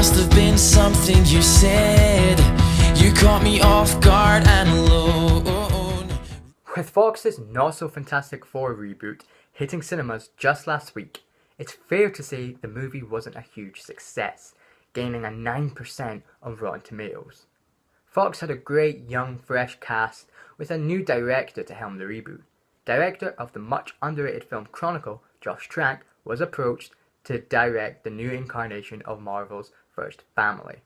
must have been something you said. You caught me off guard and alone. With Fox's Not So Fantastic 4 reboot hitting cinemas just last week, it's fair to say the movie wasn't a huge success, gaining a 9% on Rotten Tomatoes. Fox had a great young fresh cast with a new director to helm the reboot. Director of the much underrated film Chronicle, Josh Trank, was approached to direct the new incarnation of Marvel's first family.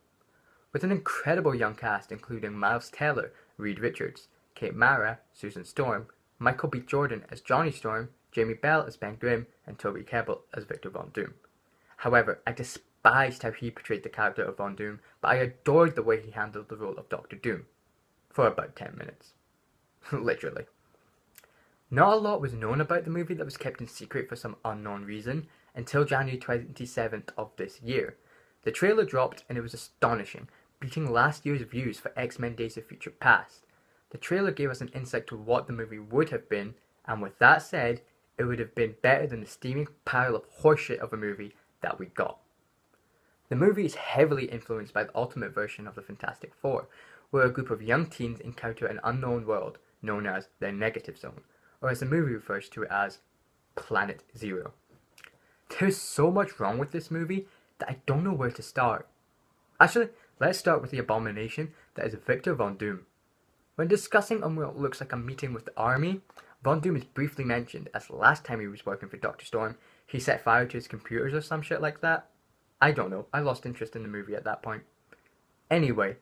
With an incredible young cast including Miles Teller, Reed Richards, Kate Mara, Susan Storm, Michael B. Jordan as Johnny Storm, Jamie Bell as Ben Grimm, and Toby Kebbell as Victor Von Doom. However, I despised how he portrayed the character of Von Doom, but I adored the way he handled the role of Doctor Doom. For about 10 minutes. Literally. Not a lot was known about the movie that was kept in secret for some unknown reason until January 27th of this year. The trailer dropped and it was astonishing, beating last year's views for X-Men Days of Future Past. The trailer gave us an insight to what the movie would have been, and with that said, it would have been better than the steaming pile of horseshit of a movie that we got. The movie is heavily influenced by the ultimate version of the Fantastic Four, where a group of young teens encounter an unknown world known as their negative zone, or as the movie refers to it as Planet Zero. There's so much wrong with this movie that I don't know where to start. Actually, let's start with the abomination that is Victor Von Doom. When discussing on what looks like a meeting with the army, Von Doom is briefly mentioned as the last time he was working for Dr. Storm, he set fire to his computers or some shit like that. I don't know, I lost interest in the movie at that point. Anyway,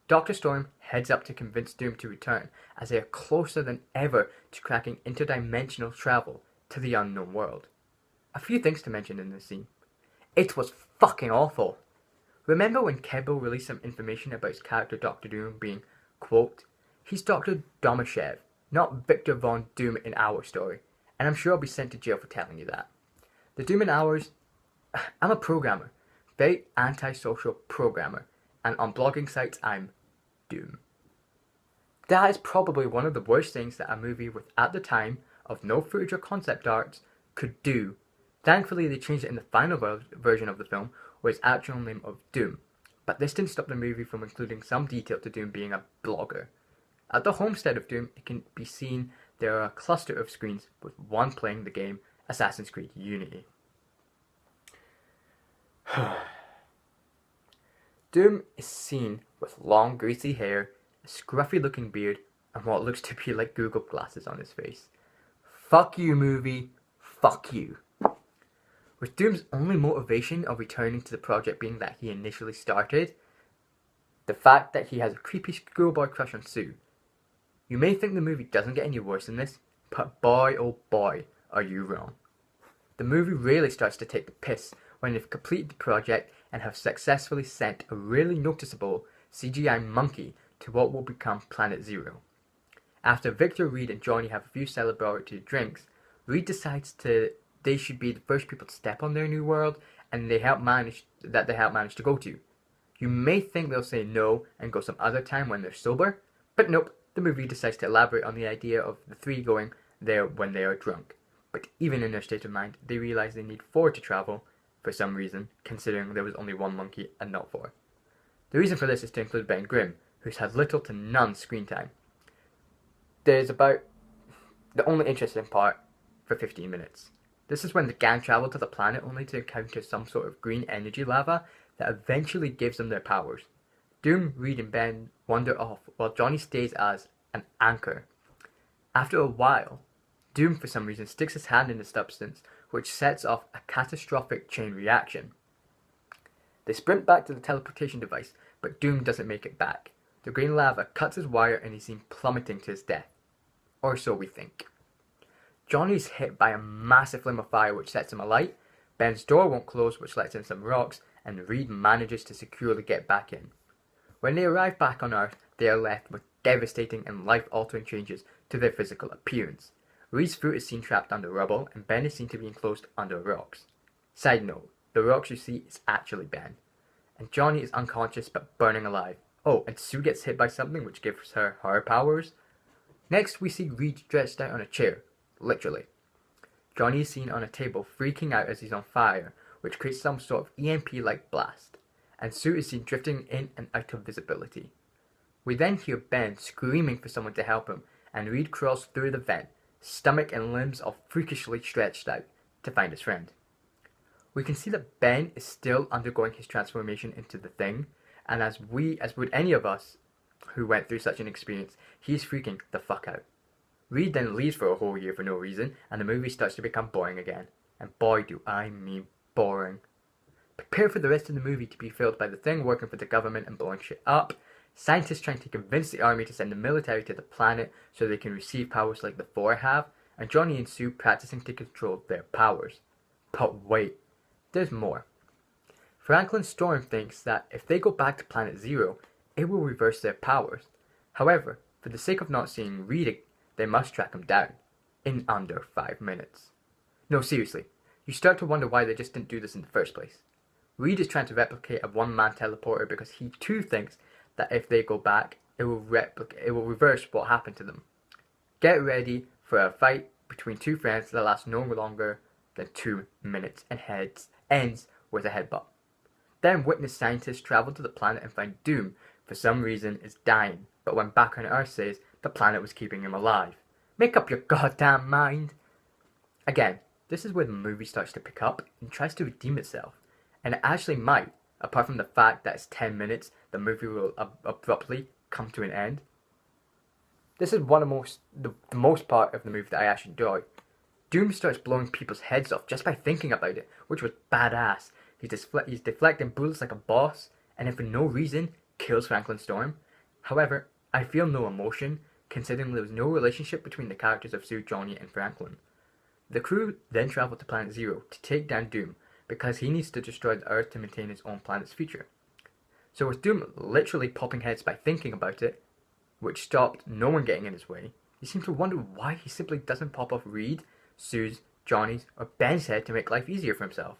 Dr. Storm heads up to convince Doom to return, as they are closer than ever to cracking interdimensional travel to the unknown world. A few things to mention in this scene. It was fucking awful. Remember when Kebbell released some information about his character Dr. Doom being, quote, "He's Dr. Domashev, not Victor Von Doom in our story, and I'm sure I'll be sent to jail for telling you that." The Doom in ours, I'm a programmer, very antisocial programmer, and on blogging sites I'm Doom. That is probably one of the worst things that a movie with, at the time, of no footage or concept arts, could do. Thankfully they changed it in the final version of the film, with its actual name of Doom, but this didn't stop the movie from including some detail to Doom being a blogger. At the homestead of Doom, it can be seen there are a cluster of screens, with one playing the game Assassin's Creed Unity. Doom is seen with long greasy hair, a scruffy looking beard, and what looks to be like Google glasses on his face. Fuck you, movie. Fuck you. With Doom's only motivation of returning to the project being that he initially started, the fact that he has a creepy schoolboy crush on Sue. You may think the movie doesn't get any worse than this, but boy oh boy are you wrong. The movie really starts to take the piss when they've completed the project and have successfully sent a really noticeable CGI monkey to what will become Planet Zero. After Victor, Reed and Johnny have a few celebratory drinks, Reed decides they should be the first people to step on their new world and they help manage to go to. You may think they'll say no and go some other time when they're sober, but nope, the movie decides to elaborate on the idea of the three going there when they are drunk. But even in their state of mind, they realize they need 4 to travel, for some reason, considering there was only 1 monkey and not 4. The reason for this is to include Ben Grimm, who's had little to none screen time. There's about the only interesting part for 15 minutes. This is when the gang travel to the planet only to encounter some sort of green energy lava that eventually gives them their powers. Doom, Reed and Ben wander off while Johnny stays as an anchor. After a while, Doom for some reason sticks his hand in the substance, which sets off a catastrophic chain reaction. They sprint back to the teleportation device, but Doom doesn't make it back. The green lava cuts his wire and he's seen plummeting to his death. Or so we think. Johnny's hit by a massive flame of fire which sets him alight, Ben's door won't close which lets in some rocks, and Reed manages to securely get back in. When they arrive back on Earth, they are left with devastating and life-altering changes to their physical appearance. Reed's foot is seen trapped under rubble, and Ben is seen to be enclosed under rocks. Side note, the rocks you see is actually Ben. And Johnny is unconscious but burning alive. Oh, and Sue gets hit by something which gives her powers. Next, we see Reed stretched out on a chair. Literally. Johnny is seen on a table freaking out as he's on fire, which creates some sort of EMP-like blast. and Sue is seen drifting in and out of visibility. We then hear Ben screaming for someone to help him, and Reed crawls through the vent, stomach and limbs all freakishly stretched out, to find his friend. We can see that Ben is still undergoing his transformation into the Thing, and as would any of us who went through such an experience, he is freaking the fuck out. Reed then leaves for a whole year for no reason, and the movie starts to become boring again. And boy do I mean boring. Prepare for the rest of the movie to be filled by the Thing working for the government and blowing shit up, scientists trying to convince the army to send the military to the planet so they can receive powers like the Four have, and Johnny and Sue practicing to control their powers. But wait, there's more. Franklin Storm thinks that if they go back to Planet Zero, it will reverse their powers. However, for the sake of not seeing Reed, they must track him down in under 5 minutes. No, seriously, you start to wonder why they just didn't do this in the first place. Reed is trying to replicate a one-man teleporter because he too thinks that if they go back, it will reverse what happened to them. Get ready for a fight between two friends that lasts no longer than 2 minutes and ends with a headbutt. Then witness scientists travel to the planet and find Doom, for some reason, is dying, but when back on Earth says the planet was keeping him alive. Make up your goddamn mind! Again, this is where the movie starts to pick up and tries to redeem itself. And it actually might, apart from the fact that it's 10 minutes, the movie will abruptly come to an end. This is the most part of the movie that I actually enjoy. Doom starts blowing people's heads off just by thinking about it, which was badass. He's deflecting bullets like a boss, and then for no reason, kills Franklin Storm. However, I feel no emotion, considering there was no relationship between the characters of Sue, Johnny, and Franklin. The crew then travel to Planet Zero to take down Doom, because he needs to destroy the Earth to maintain his own planet's future. So with Doom literally popping heads by thinking about it, which stopped no one getting in his way, you seem to wonder why he simply doesn't pop off Reed, Sue's, Johnny's, or Ben's head to make life easier for himself.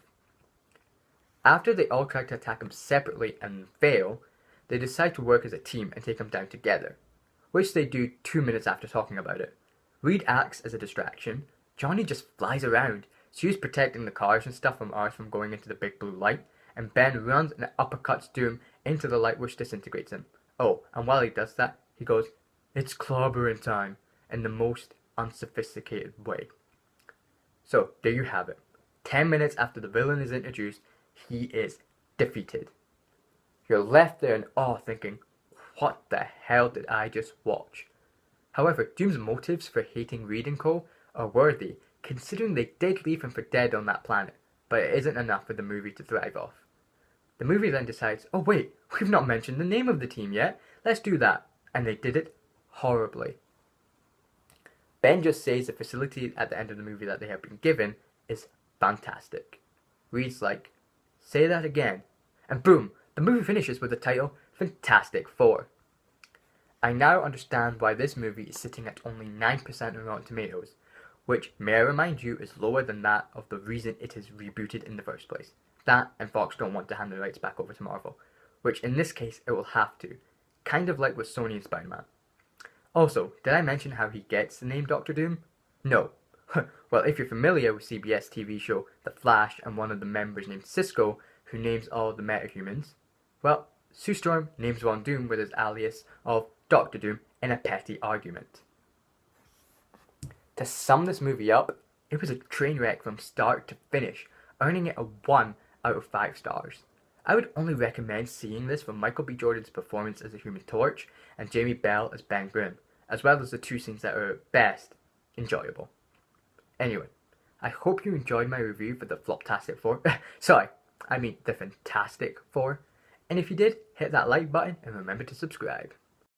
After they all try to attack him separately and fail, they decide to work as a team and take him down together, which they do 2 minutes after talking about it. Reed acts as a distraction, Johnny just flies around, Sue's protecting the cars and stuff from Earth from going into the big blue light, and Ben runs and uppercuts Doom into the light which disintegrates him. Oh, and while he does that, he goes, "It's clobbering time," in the most unsophisticated way. So, there you have it. 10 minutes after the villain is introduced, he is defeated. You're left there in awe thinking, what the hell did I just watch? However, Doom's motives for hating Reed and Co. are worthy, considering they did leave him for dead on that planet, but it isn't enough for the movie to thrive off. The movie then decides, oh wait, we've not mentioned the name of the team yet, let's do that, and they did it horribly. Ben just says the facility at the end of the movie that they have been given is fantastic. Reed's like, say that again, and boom, the movie finishes with the title Fantastic Four. I now understand why this movie is sitting at only 9% on Rotten Tomatoes, which, may I remind you, is lower than that of the reason it is rebooted in the first place. That and Fox don't want to hand the rights back over to Marvel, which in this case it will have to, kind of like with Sony and Spider-Man. Also, did I mention how he gets the name Doctor Doom? No. Well, if you're familiar with CBS TV show The Flash and one of the members named Cisco, who names all the metahumans, well, Sue Storm names one Doom with his alias of Doctor Doom in a petty argument. To sum this movie up, it was a train wreck from start to finish, earning it a 1 out of 5 stars. I would only recommend seeing this for Michael B. Jordan's performance as the Human Torch and Jamie Bell as Ben Grimm, as well as the two scenes that are at best enjoyable. Anyway, I hope you enjoyed my review for the Floptastic Four. The Fantastic Four. And if you did, hit that like button and remember to subscribe.